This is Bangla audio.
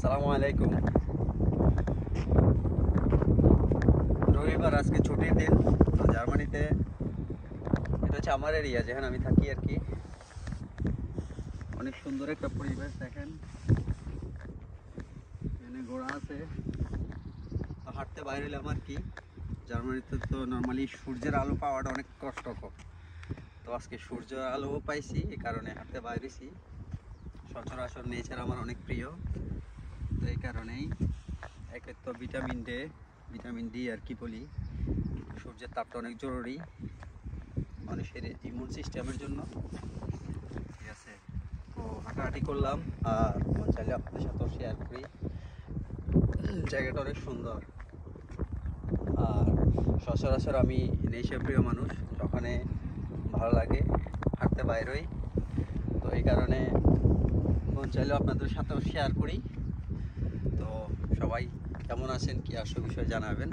আসসালামু আলাইকুম। রবিবার আজকে ছুটির দিন। তো জার্মানিতে এটা হচ্ছে আমার এরিয়া, যেখানে আমি থাকি আর কি। অনেক সুন্দর একটা পরিবেশ দেখেন, এখানে ঘোড়া আছে। তো হাঁটতে বাইরে হলাম আর কি। জার্মানিতে তো নর্মালি সূর্যের আলো পাওয়াটা অনেক কষ্টকর। তো আজকে সূর্যের আলো পাইছি, এই কারণে হাঁটতে বাইরেছি। সচরাচর নেচার আমার অনেক প্রিয়, তো এই কারণেই। একে তো ভিটামিন ডি আর কি বলি, সূর্যের তাপটা অনেক জরুরি মানুষের ইমিউন সিস্টেমের জন্য। ঠিক আছে, তো হাঁটাহাঁটি করলাম আর মন চাইলে আপনাদের সাথেও শেয়ার করি। জায়গাটা অনেক সুন্দর। আর সচরাচর আমি নেচার প্রিয় মানুষ, যখনে ভালো লাগে হাঁটতে বাইরই। তো এই কারণে মন চাইলে আপনাদের সাথেও শেয়ার করি। তো সবাই কেমন আছেন, কি আসল বিষয় জানাবেন।